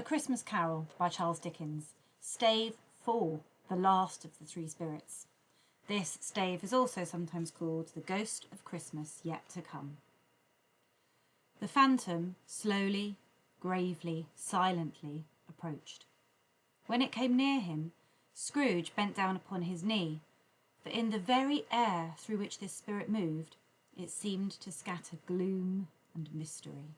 Christmas Carol by Charles Dickens, Stave 4, the last of the three spirits. This stave is also sometimes called the Ghost of Christmas Yet to Come. The phantom slowly, gravely, silently approached. When it came near him, Scrooge bent down upon his knee, for in the very air through which this spirit moved, it seemed to scatter gloom and mystery.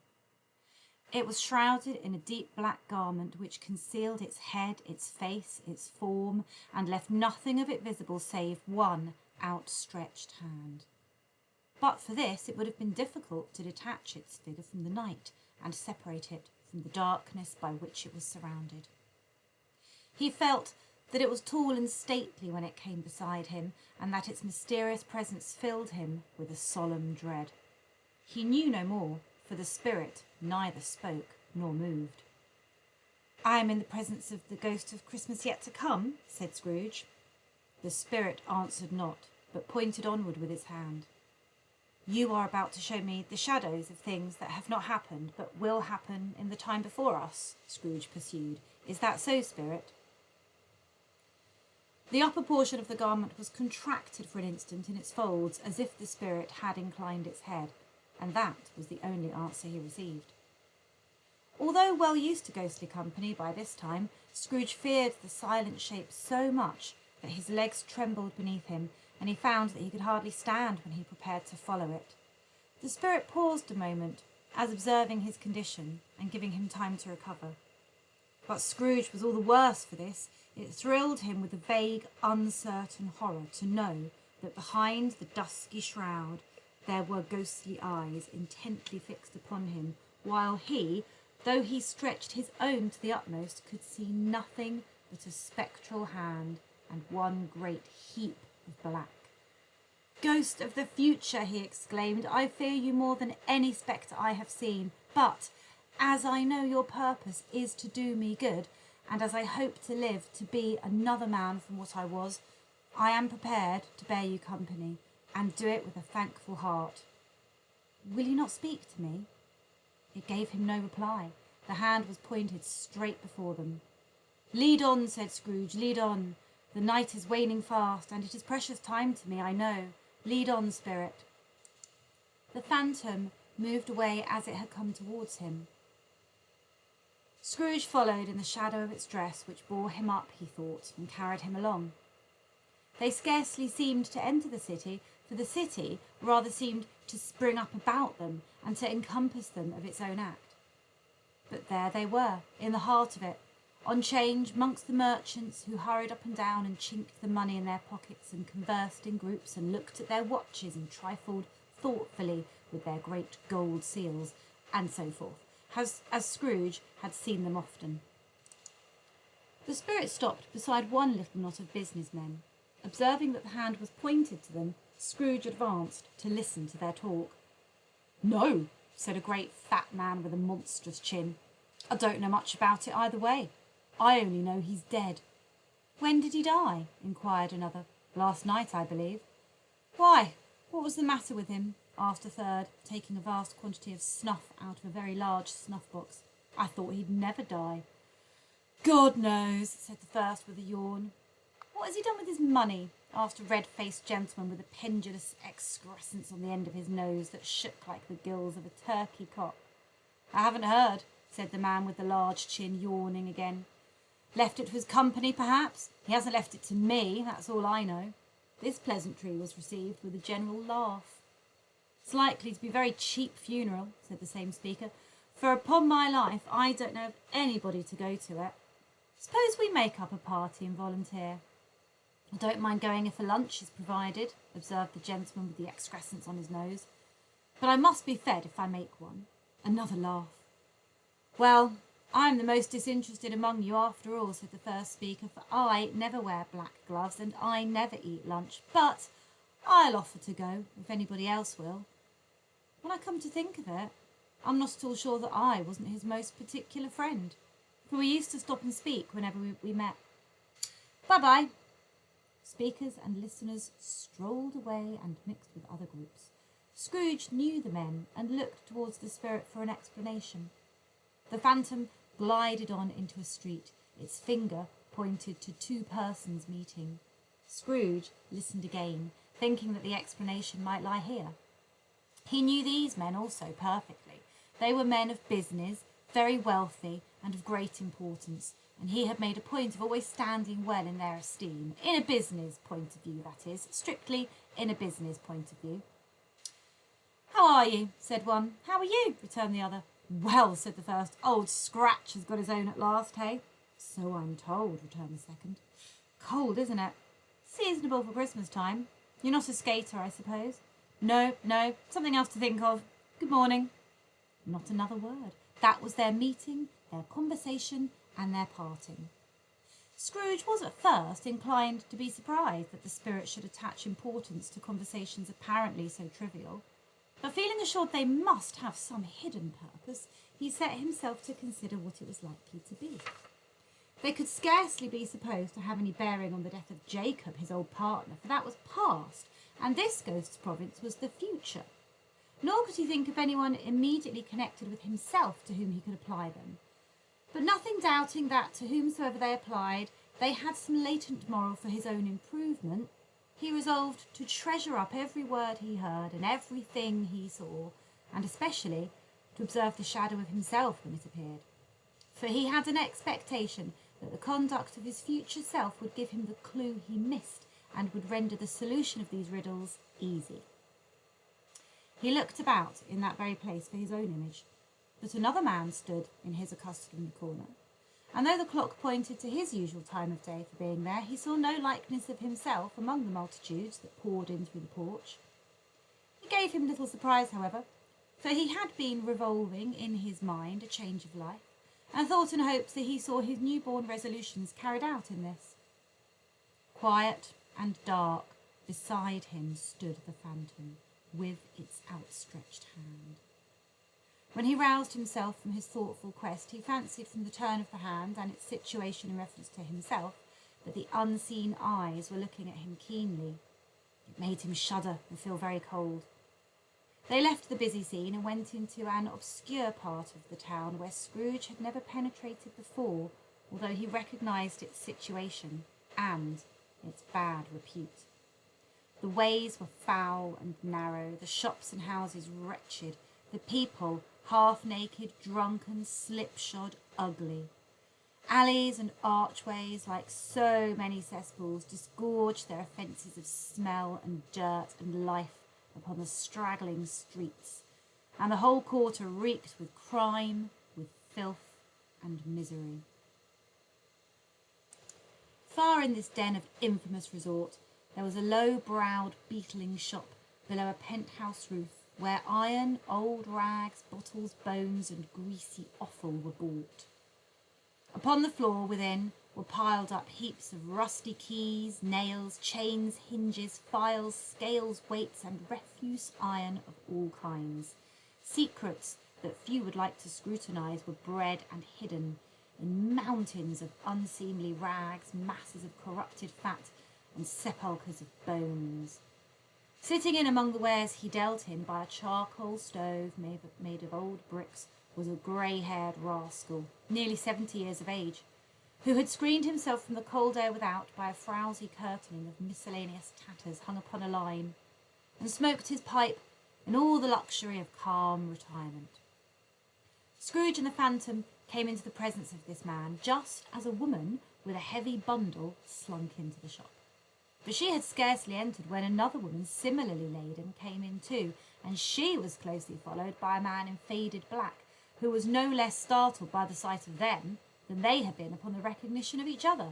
It was shrouded in a deep black garment which concealed its head, its face, its form, and left nothing of it visible save one outstretched hand. But for this it would have been difficult to detach its figure from the night and separate it from the darkness by which it was surrounded. He felt that it was tall and stately when it came beside him, and that its mysterious presence filled him with a solemn dread. He knew no more, for the spirit neither spoke nor moved. "I am in the presence of the ghost of Christmas yet to come," said Scrooge. The spirit answered not, but pointed onward with its hand. "You are about to show me the shadows of things that have not happened, but will happen in the time before us," Scrooge pursued. "Is that so, spirit?" The upper portion of the garment was contracted for an instant in its folds, as if the spirit had inclined its head, and that was the only answer he received. Although well used to ghostly company by this time, Scrooge feared the silent shape so much that his legs trembled beneath him, and he found that he could hardly stand when he prepared to follow it. The spirit paused a moment, as observing his condition and giving him time to recover. But Scrooge was all the worse for this. It thrilled him with a vague, uncertain horror to know that behind the dusky shroud there were ghostly eyes intently fixed upon him, while he, though he stretched his own to the utmost, could see nothing but a spectral hand and one great heap of black. "Ghost of the future," he exclaimed, "I fear you more than any spectre I have seen, but as I know your purpose is to do me good, and as I hope to live to be another man from what I was, I am prepared to bear you company, and do it with a thankful heart. Will you not speak to me?" It gave him no reply. The hand was pointed straight before them. "Lead on," said Scrooge, "lead on. The night is waning fast, and it is precious time to me, I know. Lead on, spirit." The phantom moved away as it had come towards him. Scrooge followed in the shadow of its dress, which bore him up, he thought, and carried him along. They scarcely seemed to enter the city, for the city rather seemed to spring up about them and to encompass them of its own act. But there they were, in the heart of it, on 'change amongst the merchants who hurried up and down and chinked the money in their pockets and conversed in groups and looked at their watches and trifled thoughtfully with their great gold seals, and so forth, as Scrooge had seen them often. The spirit stopped beside one little knot of business men. Observing that the hand was pointed to them, Scrooge advanced to listen to their talk. "No," said a great fat man with a monstrous chin. "I don't know much about it either way. I only know he's dead." "When did he die?" inquired another. "Last night, I believe." "Why, what was the matter with him?" asked a third, taking a vast quantity of snuff out of a very large snuff-box. "I thought he'd never die." "God knows," said the first with a yawn. "What has he done with his money?" asked a red-faced gentleman with a pendulous excrescence on the end of his nose that shook like the gills of a turkey cock. "I haven't heard," said the man with the large chin, yawning again. "Left it to his company, perhaps? He hasn't left it to me, that's all I know." This pleasantry was received with a general laugh. "It's likely to be a very cheap funeral," said the same speaker, "for upon my life I don't know of anybody to go to it. Suppose we make up a party and volunteer?" "I don't mind going if a lunch is provided," observed the gentleman with the excrescence on his nose. "But I must be fed if I make one." Another laugh. "Well, I'm the most disinterested among you after all," said the first speaker, "for I never wear black gloves and I never eat lunch. But I'll offer to go if anybody else will. When I come to think of it, I'm not at all sure that I wasn't his most particular friend, for we used to stop and speak whenever we met. Bye-bye." Speakers and listeners strolled away and mixed with other groups. Scrooge knew the men and looked towards the spirit for an explanation. The phantom glided on into a street, its finger pointed to two persons meeting. Scrooge listened again, thinking that the explanation might lie here. He knew these men also perfectly. They were men of business, very wealthy and of great importance, and he had made a point of always standing well in their esteem, in a business point of view, that is, strictly in a business point of view. "How are you?" said one. "How are you?" returned the other. "Well," said the first, "Old Scratch has got his own at last, hey?" "So I'm told," returned the second. "Cold, isn't it?" "Seasonable for Christmas time. You're not a skater, I suppose?" No, something else to think of. Good morning." Not another word. That was their meeting, their conversation, and their parting. Scrooge was at first inclined to be surprised that the spirit should attach importance to conversations apparently so trivial, but feeling assured they must have some hidden purpose, he set himself to consider what it was likely to be. They could scarcely be supposed to have any bearing on the death of Jacob, his old partner, for that was past, and this ghost's province was the future. Nor could he think of anyone immediately connected with himself to whom he could apply them. But nothing doubting that to whomsoever they applied, they had some latent moral for his own improvement, he resolved to treasure up every word he heard and everything he saw, and especially to observe the shadow of himself when it appeared. For he had an expectation that the conduct of his future self would give him the clue he missed and would render the solution of these riddles easy. He looked about in that very place for his own image, but another man stood in his accustomed corner, and though the clock pointed to his usual time of day for being there, he saw no likeness of himself among the multitudes that poured in through the porch. It gave him little surprise, however, for he had been revolving in his mind a change of life, and thought and hoped that he saw his newborn resolutions carried out in this. Quiet and dark beside him stood the phantom, with its outstretched hand. When he roused himself from his thoughtful quest, he fancied from the turn of the hand and its situation in reference to himself that the unseen eyes were looking at him keenly. It made him shudder and feel very cold. They left the busy scene and went into an obscure part of the town where Scrooge had never penetrated before, although he recognised its situation and its bad repute. The ways were foul and narrow, the shops and houses wretched, the people half-naked, drunken, slipshod, ugly. Alleys and archways, like so many cesspools, disgorged their offences of smell and dirt and life upon the straggling streets, and the whole quarter reeked with crime, with filth and misery. Far in this den of infamous resort, there was a low-browed, beetling shop below a penthouse roof, where iron, old rags, bottles, bones, and greasy offal were bought. Upon the floor within were piled up heaps of rusty keys, nails, chains, hinges, files, scales, weights, and refuse iron of all kinds. Secrets that few would like to scrutinise were bred and hidden in mountains of unseemly rags, masses of corrupted fat, and sepulchres of bones. Sitting in among the wares he dealt in by a charcoal stove made of old bricks was a grey-haired rascal, nearly 70 years of age, who had screened himself from the cold air without by a frowsy curtaining of miscellaneous tatters hung upon a line, and smoked his pipe in all the luxury of calm retirement. Scrooge and the Phantom came into the presence of this man just as a woman with a heavy bundle slunk into the shop. But she had scarcely entered when another woman similarly laden came in too, and she was closely followed by a man in faded black, who was no less startled by the sight of them than they had been upon the recognition of each other.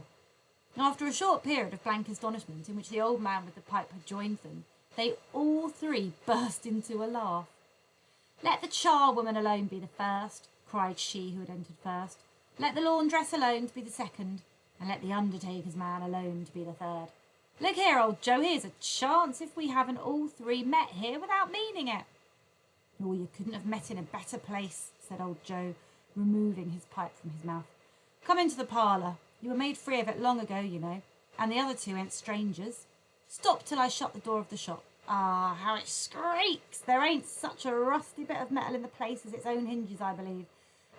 After a short period of blank astonishment, in which the old man with the pipe had joined them, they all three burst into a laugh. "Let the charwoman alone be the first," cried she who had entered first. "Let the laundress alone to be the second, and let the undertaker's man alone to be the third. Look here, old Joe, here's a chance if we haven't all three met here without meaning it." "Oh, you couldn't have met in a better place," said old Joe, removing his pipe from his mouth. "Come into the parlour. You were made free of it long ago, you know, and the other two ain't strangers. Stop till I shut the door of the shop. Ah, how it squeaks! There ain't such a rusty bit of metal in the place as its own hinges, I believe.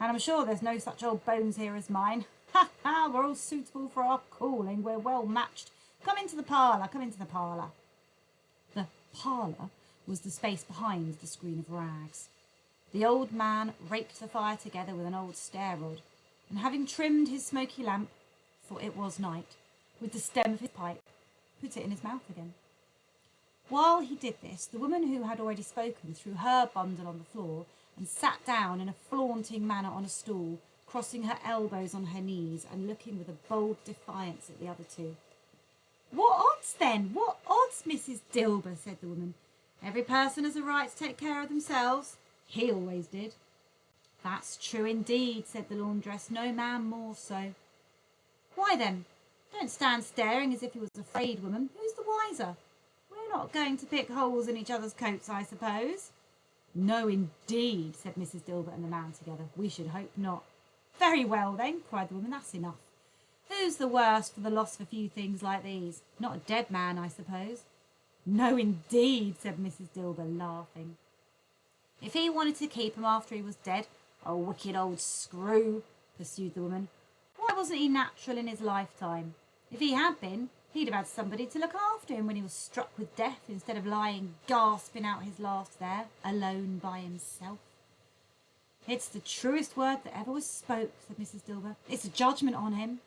and I'm sure there's no such old bones here as mine. Ha ha, we're all suitable for our calling, we're well matched. Come into the parlour, come into the parlour. The parlour was the space behind the screen of rags. The old man raked the fire together with an old stair rod, and having trimmed his smoky lamp, for it was night, with the stem of his pipe, put it in his mouth again. While he did this, the woman who had already spoken threw her bundle on the floor and sat down in a flaunting manner on a stool, crossing her elbows on her knees and looking with a bold defiance at the other two. "What odds, then? What odds, Mrs. Dilber?" said the woman. "Every person has a right to take care of themselves. He always did." "That's true indeed," said the laundress, "no man more so." "Why then, don't stand staring as if you was afraid, woman. Who's the wiser? We're not going to pick holes in each other's coats, I suppose." "No, indeed," said Mrs. Dilbert and the man together. "We should hope not." "Very well, then," cried the woman, "that's enough. Who's the worse for the loss of a few things like these? Not a dead man, I suppose." "No, indeed," said Mrs. Dilber, laughing. "If he wanted to keep him after he was dead, a wicked old screw," pursued the woman. "Why wasn't he natural in his lifetime? If he had been, he'd have had somebody to look after him when he was struck with death, instead of lying gasping out his last there, alone by himself." "It's the truest word that ever was spoke," said Mrs. Dilber. "It's a judgment on him."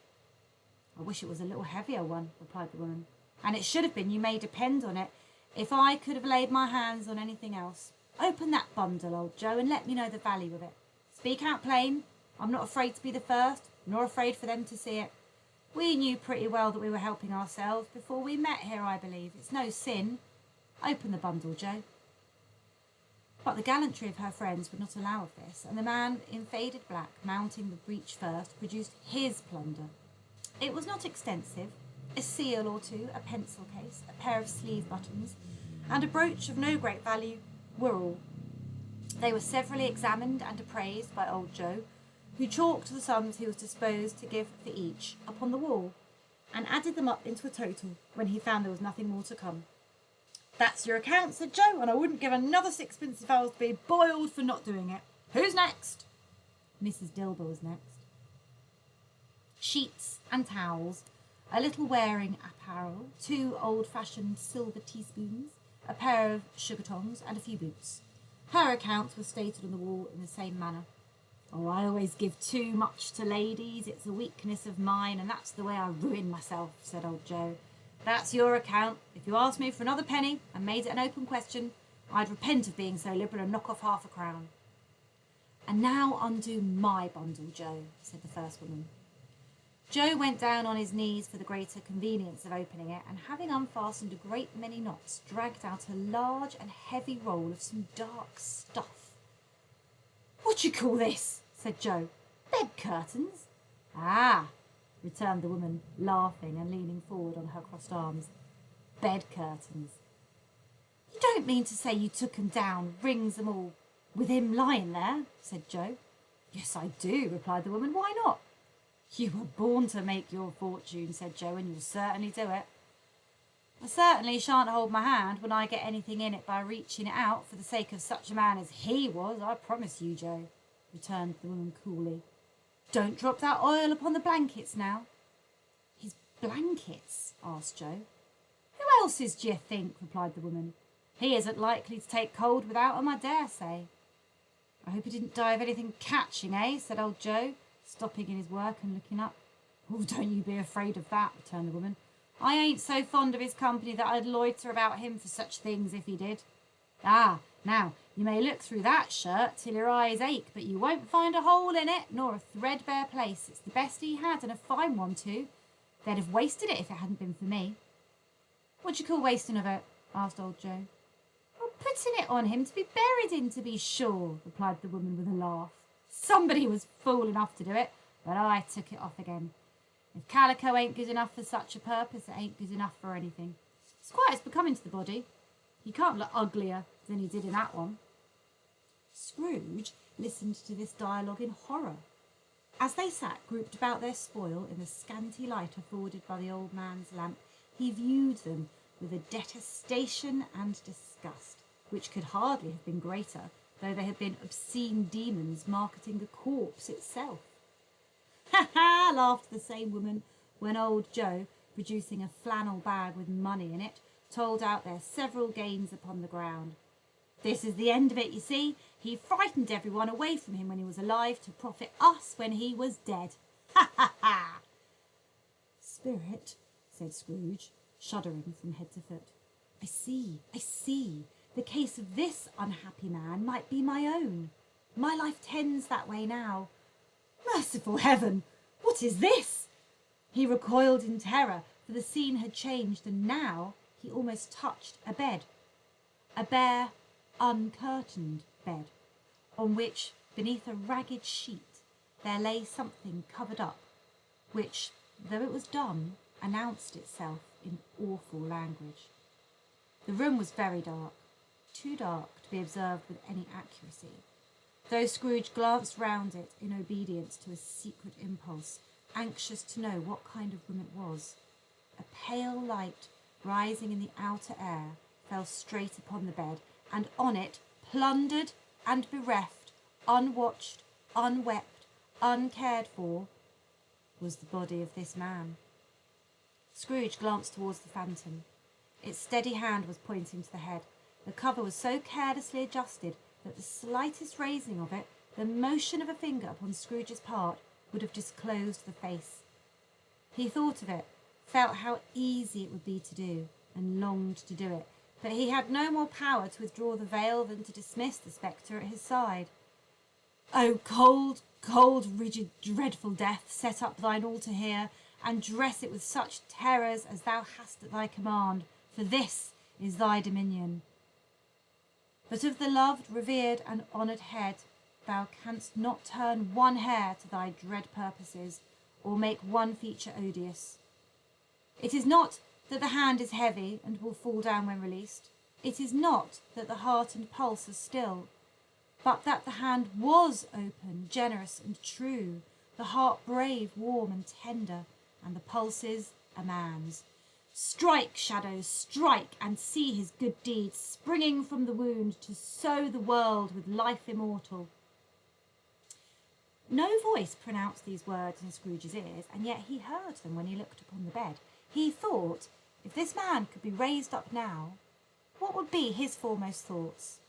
"I wish it was a little heavier one," replied the woman. "And it should have been, you may depend on it, if I could have laid my hands on anything else. Open that bundle, old Joe, and let me know the value of it. Speak out plain. I'm not afraid to be the first, nor afraid for them to see it. We knew pretty well that we were helping ourselves before we met here, I believe. It's no sin. Open the bundle, Joe." But the gallantry of her friends would not allow of this, and the man in faded black, mounting the breech first, produced his plunder. It was not extensive. A seal or two, a pencil case, a pair of sleeve buttons, and a brooch of no great value were all. They were severally examined and appraised by old Joe, who chalked the sums he was disposed to give for each upon the wall, and added them up into a total when he found there was nothing more to come. "That's your account," said Joe, "and I wouldn't give another sixpence if I was to be boiled for not doing it. Who's next?" Mrs. Dilber was next. Sheets and towels, a little wearing apparel, 2 old-fashioned silver teaspoons, a pair of sugar tongs, and a few boots. Her accounts were stated on the wall in the same manner. "Oh, I always give too much to ladies. It's a weakness of mine, and that's the way I ruin myself," said old Joe. "That's your account. If you asked me for another penny and made it an open question, I'd repent of being so liberal and knock off half a crown." "And now undo my bundle, Joe," said the first woman. Joe went down on his knees for the greater convenience of opening it, and having unfastened a great many knots, dragged out a large and heavy roll of some dark stuff. "What do you call this?" said Joe. "Bed curtains." "Ah," returned the woman, laughing and leaning forward on her crossed arms. "Bed curtains." "You don't mean to say you took 'em down, rings and all, with him lying there?" said Joe. "Yes, I do," replied the woman. "Why not?" "You were born to make your fortune," said Joe, "and you'll certainly do it." "I certainly shan't hold my hand when I get anything in it by reaching it out for the sake of such a man as he was, I promise you, Joe," returned the woman coolly. "Don't drop that oil upon the blankets now." "His blankets?" asked Joe. "Who else's d'ye think?" replied the woman. "He isn't likely to take cold without 'em, I dare say." "I hope he didn't die of anything catching, eh?" said old Joe, stopping in his work and looking up. "Oh, don't you be afraid of that," returned the woman. "I ain't so fond of his company that I'd loiter about him for such things if he did. Ah, now, you may look through that shirt till your eyes ache, but you won't find a hole in it, nor a threadbare place. It's the best he had, and a fine one too. They'd have wasted it if it hadn't been for me." "What do you call wasting of it?" asked old Joe. "Well, putting it on him to be buried in, to be sure," replied the woman with a laugh. "Somebody was fool enough to do it, but I took it off again. If calico ain't good enough for such a purpose, it ain't good enough for anything. It's quite as becoming to the body. He can't look uglier than he did in that one." Scrooge listened to this dialogue in horror. As they sat grouped about their spoil in the scanty light afforded by the old man's lamp, he viewed them with a detestation and disgust, which could hardly have been greater though they had been obscene demons marketing the corpse itself. "Ha ha!" laughed the same woman when old Joe, producing a flannel bag with money in it, told out their several gains upon the ground. "This is the end of it, you see. He frightened everyone away from him when he was alive to profit us when he was dead. Ha ha ha!" "Spirit," said Scrooge, shuddering from head to foot. I see. The case of this unhappy man might be my own. My life tends that way now. Merciful heaven! What is this?" He recoiled in terror, for the scene had changed, and now he almost touched a bed. A bare, uncurtained bed, on which, beneath a ragged sheet, there lay something covered up, which, though it was dumb, announced itself in awful language. The room was very dark, too dark to be observed with any accuracy, though Scrooge glanced round it in obedience to a secret impulse, anxious to know what kind of room it was. A pale light, rising in the outer air, fell straight upon the bed, and on it, plundered and bereft, unwatched, unwept, uncared for, was the body of this man. Scrooge glanced towards the phantom. Its steady hand was pointing to the head. The cover was so carelessly adjusted that the slightest raising of it, the motion of a finger upon Scrooge's part, would have disclosed the face. He thought of it, felt how easy it would be to do, and longed to do it, but he had no more power to withdraw the veil than to dismiss the spectre at his side. "O cold, cold, rigid, dreadful death, set up thine altar here, and dress it with such terrors as thou hast at thy command, for this is thy dominion. But of the loved, revered, and honoured head, thou canst not turn one hair to thy dread purposes, or make one feature odious. It is not that the hand is heavy and will fall down when released. It is not that the heart and pulse are still, but that the hand was open, generous, and true, the heart brave, warm, and tender, and the pulses a man's. Strike, shadows, strike, and see his good deeds springing from the wound to sow the world with life immortal." No voice pronounced these words in Scrooge's ears, and yet he heard them when he looked upon the bed. He thought, if this man could be raised up now, what would be his foremost thoughts?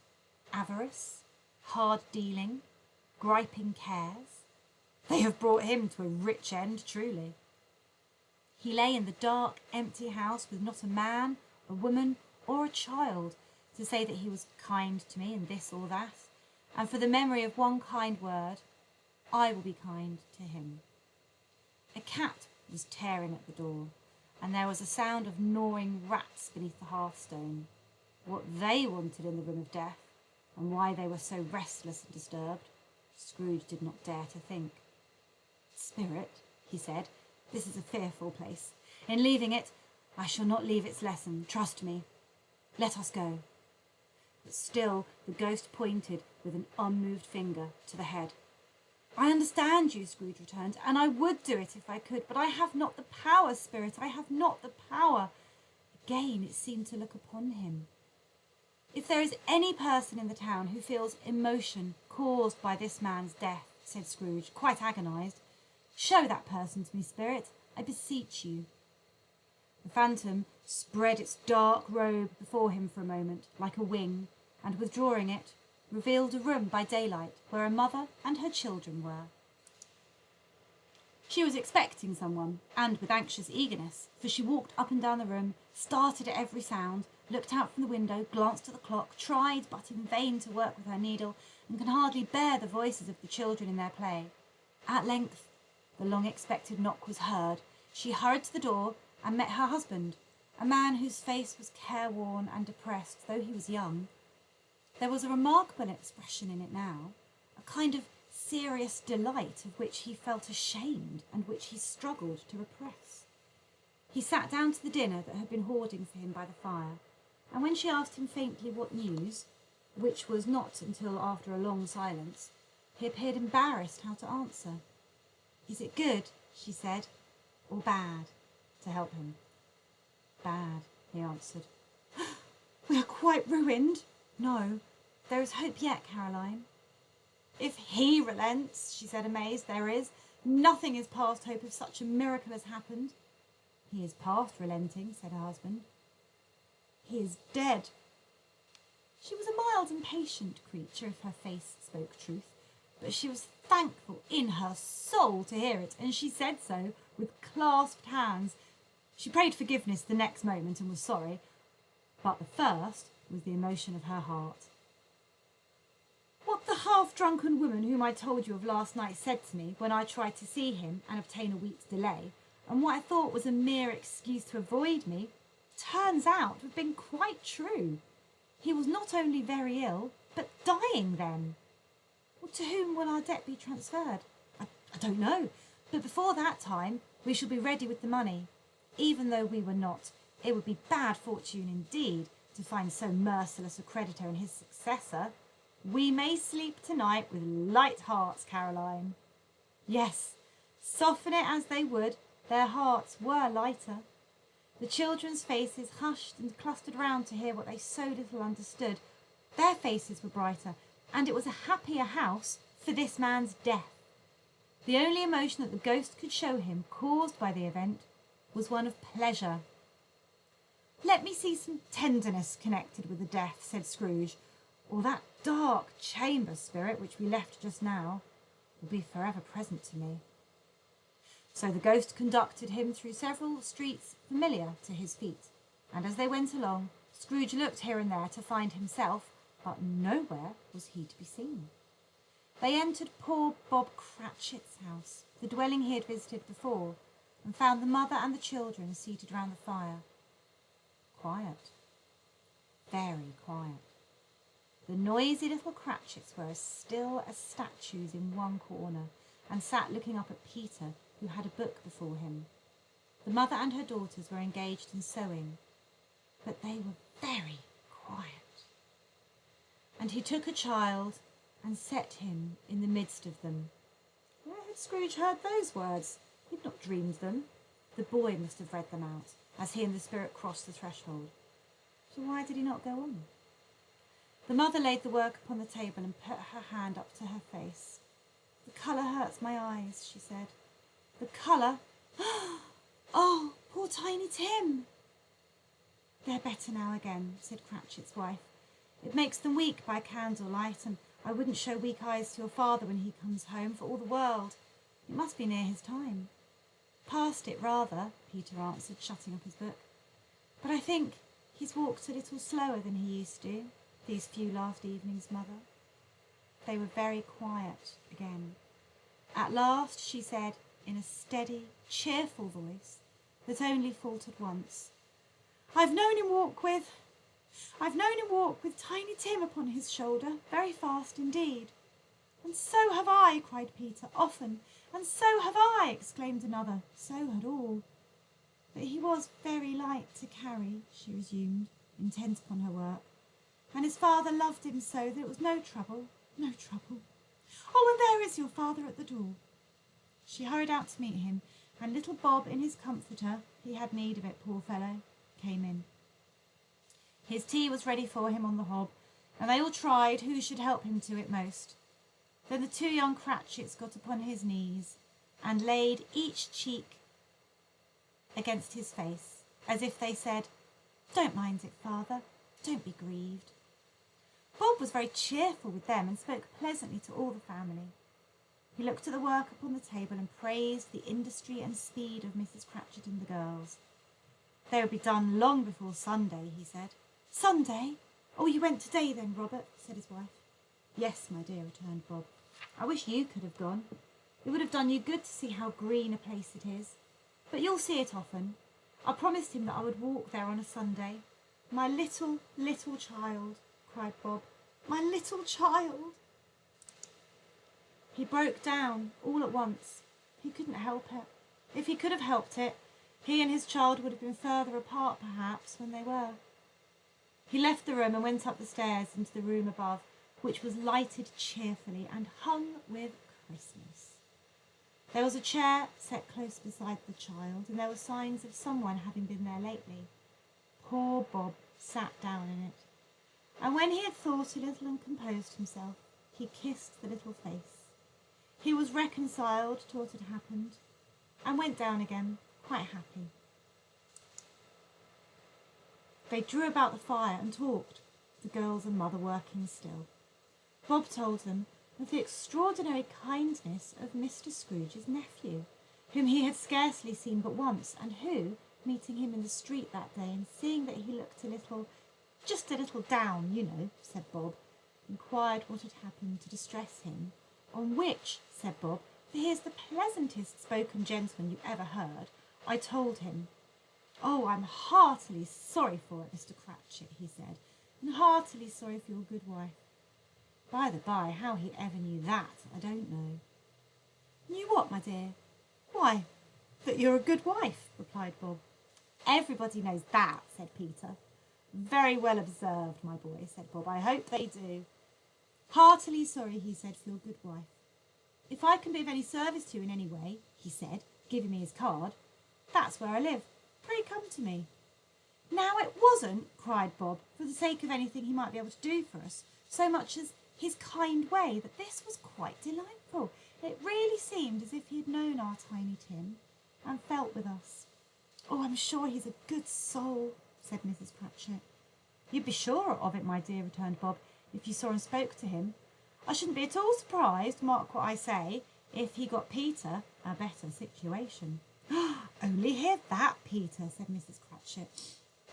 Avarice, hard dealing, griping cares? They have brought him to a rich end, truly. He lay in the dark, empty house with not a man, a woman, or a child to say that he was kind to me in this or that, and for the memory of one kind word, I will be kind to him. A cat was tearing at the door, and there was a sound of gnawing rats beneath the hearthstone. What they wanted in the room of death, and why they were so restless and disturbed, Scrooge did not dare to think. "Spirit," he said, "this is a fearful place. In leaving it, I shall not leave its lesson, trust me. Let us go." But still the ghost pointed with an unmoved finger to the head. "I understand you," Scrooge returned, "and I would do it if I could, but I have not the power, Spirit, I have not the power." Again it seemed to look upon him. "If there is any person in the town who feels emotion caused by this man's death," said Scrooge, quite agonised, "show that person to me, Spirit, I beseech you." The phantom spread its dark robe before him for a moment, like a wing, and withdrawing it, revealed a room by daylight where a mother and her children were. She was expecting someone, and with anxious eagerness, for she walked up and down the room, started at every sound, looked out from the window, glanced at the clock, tried but in vain to work with her needle, and could hardly bear the voices of the children in their play. At length the long-expected knock was heard. She hurried to the door and met her husband, a man whose face was careworn and depressed, though he was young. There was a remarkable expression in it now, a kind of serious delight of which he felt ashamed and which he struggled to repress. He sat down to the dinner that had been hoarding for him by the fire, and when she asked him faintly what news, which was not until after a long silence, he appeared embarrassed how to answer. "Is it good," she said, "or bad?" to help him. "Bad," he answered. "We are quite ruined." "No, There is hope yet, Caroline. If he relents, she said, amazed, there is. Nothing is past hope if such a miracle has happened. He is past relenting, said her husband. He is dead. She was a mild and patient creature, if her face spoke truth, but she was thankful in her soul to hear it, and she said so with clasped hands. She prayed forgiveness the next moment and was sorry, but the first was the emotion of her heart. What the half-drunken woman whom I told you of last night said to me when I tried to see him and obtain a week's delay, and what I thought was a mere excuse to avoid me, turns out to have been quite true. He was not only very ill, but dying then. Well, to whom will our debt be transferred? I don't know, but before that time we shall be ready with the money. Even though we were not, it would be bad fortune indeed to find so merciless a creditor in his successor. We may sleep tonight with light hearts, Caroline. Yes, soften it as they would, their hearts were lighter. The children's faces hushed and clustered round to hear what they so little understood. Their faces were brighter, and it was a happier house for this man's death. The only emotion that the ghost could show him, caused by the event, was one of pleasure. Let me see some tenderness connected with the death, said Scrooge, or that dark chamber spirit which we left just now will be forever present to me. So the ghost conducted him through several streets familiar to his feet, and as they went along, Scrooge looked here and there to find himself, but nowhere was he to be seen. They entered poor Bob Cratchit's house, the dwelling he had visited before, and found the mother and the children seated round the fire. Quiet. Very quiet. The noisy little Cratchits were as still as statues in one corner, and sat looking up at Peter, who had a book before him. The mother and her daughters were engaged in sewing, but they were very quiet. And he took a child and set him in the midst of them. Where had Scrooge heard those words? He had not dreamed them. The boy must have read them out, as he and the spirit crossed the threshold. So why did he not go on? The mother laid the work upon the table and put her hand up to her face. The colour hurts my eyes, she said. The colour? Oh, poor Tiny Tim! They're better now again, said Cratchit's wife. It makes them weak by candlelight, and I wouldn't show weak eyes to your father when he comes home for all the world. It must be near his time. Past it, rather, Peter answered, shutting up his book. But I think he's walked a little slower than he used to, these few last evenings, mother. They were very quiet again. At last she said, in a steady, cheerful voice that only faltered once, I've known him walk with Tiny Tim upon his shoulder, very fast indeed. And so have I, cried Peter, often. And so have I, exclaimed another. So had all. But he was very light to carry, she resumed, intent upon her work. And his father loved him so that it was no trouble, no trouble. Oh, and there is your father at the door. She hurried out to meet him, and little Bob in his comforter, he had need of it, poor fellow, came in. His tea was ready for him on the hob, and they all tried who should help him to it most. Then the two young Cratchits got upon his knees, and laid each cheek against his face, as if they said, Don't mind it, father, don't be grieved. Bob was very cheerful with them, and spoke pleasantly to all the family. He looked at the work upon the table and praised the industry and speed of Mrs. Cratchit and the girls. They would be done long before Sunday, he said. Sunday? Oh, you went today then, Robert, said his wife. Yes, my dear, returned Bob. I wish you could have gone. It would have done you good to see how green a place it is. But you'll see it often. I promised him that I would walk there on a Sunday. My little, little child, cried Bob. My little child. He broke down all at once. He couldn't help it. If he could have helped it, he and his child would have been further apart, perhaps, when they were. He left the room and went up the stairs into the room above, which was lighted cheerfully and hung with Christmas. There was a chair set close beside the child, and there were signs of someone having been there lately. Poor Bob sat down in it. And when he had thought a little and composed himself, he kissed the little face. He was reconciled to what had happened and went down again, quite happy. They drew about the fire and talked, the girls and mother working still. Bob told them of the extraordinary kindness of Mr. Scrooge's nephew, whom he had scarcely seen but once, and who, meeting him in the street that day and seeing that he looked just a little down, you know, said Bob, inquired what had happened to distress him, on which, said Bob, for he is the pleasantest spoken gentleman you ever heard, I told him, "Oh, I'm heartily sorry for it, Mr. Cratchit," he said, "and heartily sorry for your good wife." By the by, how he ever knew that, I don't know. Knew what, my dear? Why, that you're a good wife, replied Bob. Everybody knows that, said Peter. Very well observed, my boy, said Bob. I hope they do. Heartily sorry, he said, for your good wife. If I can be of any service to you in any way, he said, giving me his card, that's where I live. Pray come to me. Now it wasn't, cried Bob, for the sake of anything he might be able to do for us, so much as his kind way, that this was quite delightful. It really seemed as if he had known our Tiny Tim and felt with us. Oh, I'm sure he's a good soul, said Mrs. Cratchit. You'd be sure of it, my dear, returned Bob, if you saw and spoke to him. I shouldn't be at all surprised, mark what I say, if he got Peter a better situation. Only hear that, Peter, said Mrs. Cratchit.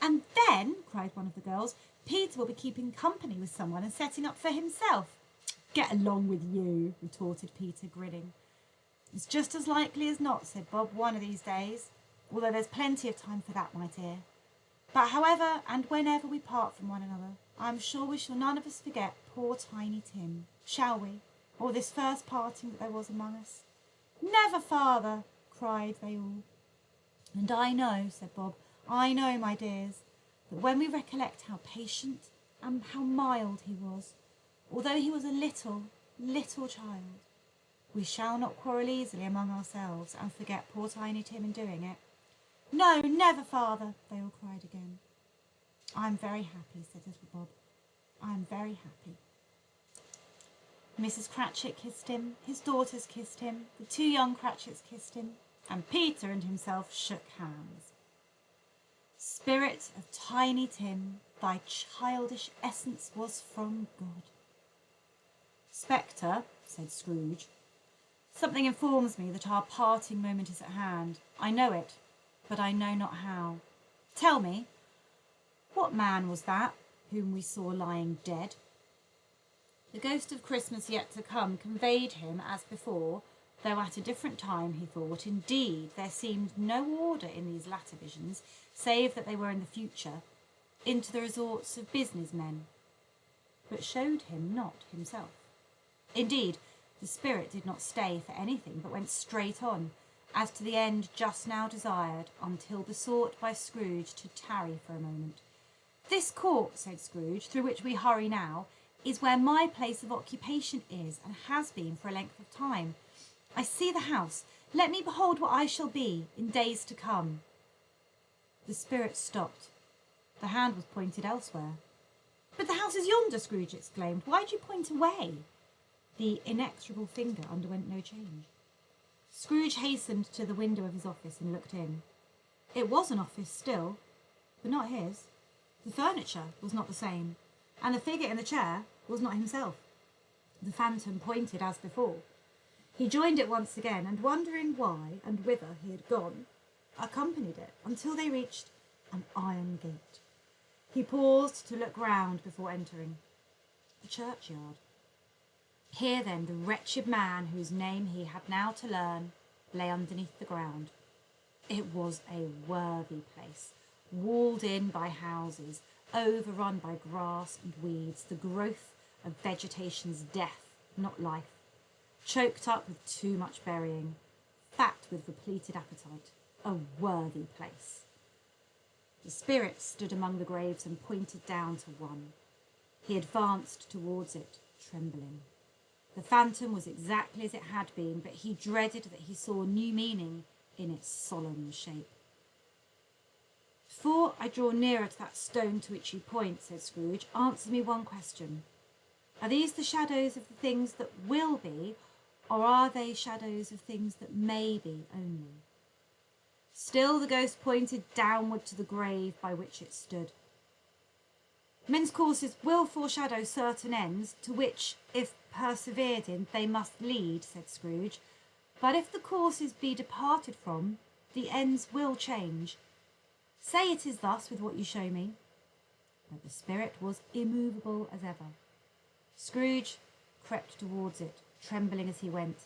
And then, cried one of the girls, Peter will be keeping company with someone and setting up for himself. Get along with you, retorted Peter, grinning. It's just as likely as not, said Bob, one of these days, although there's plenty of time for that, my dear. But however and whenever we part from one another, I'm sure we shall none of us forget poor Tiny Tim, shall we, or this first parting that there was among us? Never, father, cried they all. And I know, said Bob, I know, my dears, that when we recollect how patient and how mild he was, although he was a little, little child, we shall not quarrel easily among ourselves and forget poor Tiny Tim in doing it. No, never, father, they all cried again. I am very happy, said little Bob. I am very happy. Mrs. Cratchit kissed him, his daughters kissed him, the two young Cratchits kissed him, and Peter and himself shook hands. Spirit of Tiny Tim, thy childish essence was from God. Spectre, said Scrooge, something informs me that our parting moment is at hand. I know it, but I know not how. Tell me, what man was that whom we saw lying dead? The ghost of Christmas yet to come conveyed him as before, though at a different time, he thought. Indeed, there seemed no order in these latter visions, save that they were in the future, into the resorts of business men, but showed him not himself. Indeed, the spirit did not stay for anything, but went straight on, as to the end just now desired, until besought by Scrooge to tarry for a moment. This court, said Scrooge, through which we hurry now, is where my place of occupation is, and has been for a length of time. I see the house. Let me behold what I shall be in days to come. The spirit stopped. The hand was pointed elsewhere. But the house is yonder, Scrooge exclaimed. Why do you point away? The inexorable finger underwent no change. Scrooge hastened to the window of his office and looked in. It was an office still, but not his. The furniture was not the same, and the figure in the chair was not himself. The phantom pointed as before. He joined it once again, and wondering why and whither he had gone, accompanied it until they reached an iron gate. He paused to look round before entering. The churchyard. Here then the wretched man whose name he had now to learn lay underneath the ground. It was a worthy place, walled in by houses, overrun by grass and weeds, the growth of vegetation's death, not life, choked up with too much burying, fat with repleted appetite, a worthy place. The spirit stood among the graves and pointed down to one. He advanced towards it, trembling. The phantom was exactly as it had been, but he dreaded that he saw new meaning in its solemn shape. Before I draw nearer to that stone to which you point, said Scrooge, answer me one question. Are these the shadows of the things that will be, or are they shadows of things that may be only? Still the ghost pointed downward to the grave by which it stood. Men's courses will foreshadow certain ends, to which, if persevered in, they must lead, said Scrooge. But if the courses be departed from, the ends will change. Say it is thus with what you show me. But the spirit was immovable as ever. Scrooge crept towards it, trembling as he went,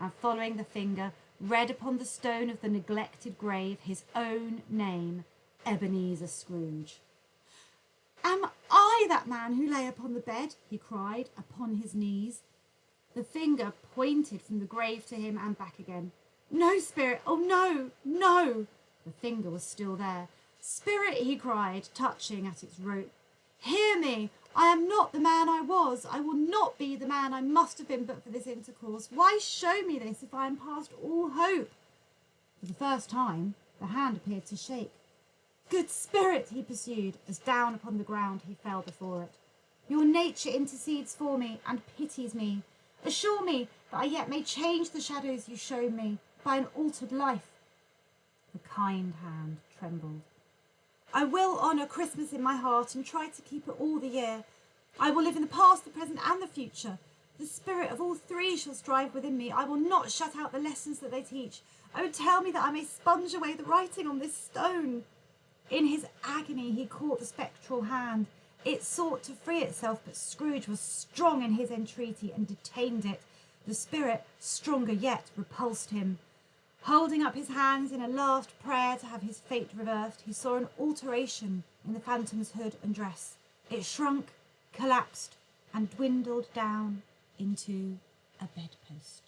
and following the finger, read upon the stone of the neglected grave his own name, Ebenezer Scrooge. Am I that man who lay upon the bed? He cried, upon his knees. The finger pointed from the grave to him and back again. No, spirit, oh no, no! The finger was still there. Spirit, he cried, touching at its rope. Hear me! I am not the man I was. I will not be the man I must have been but for this intercourse. Why show me this if I am past all hope? For the first time, the hand appeared to shake. Good spirit, he pursued, as down upon the ground he fell before it. Your nature intercedes for me and pities me. Assure me that I yet may change the shadows you show me by an altered life. The kind hand trembled. I will honour Christmas in my heart and try to keep it all the year. I will live in the past, the present and the future. The spirit of all three shall strive within me. I will not shut out the lessons that they teach. Oh, tell me that I may sponge away the writing on this stone. In his agony he caught the spectral hand. It sought to free itself, but Scrooge was strong in his entreaty and detained it. The spirit, stronger yet, repulsed him. Holding up his hands in a last prayer to have his fate reversed, he saw an alteration in the phantom's hood and dress. It shrunk, collapsed, and dwindled down into a bedpost.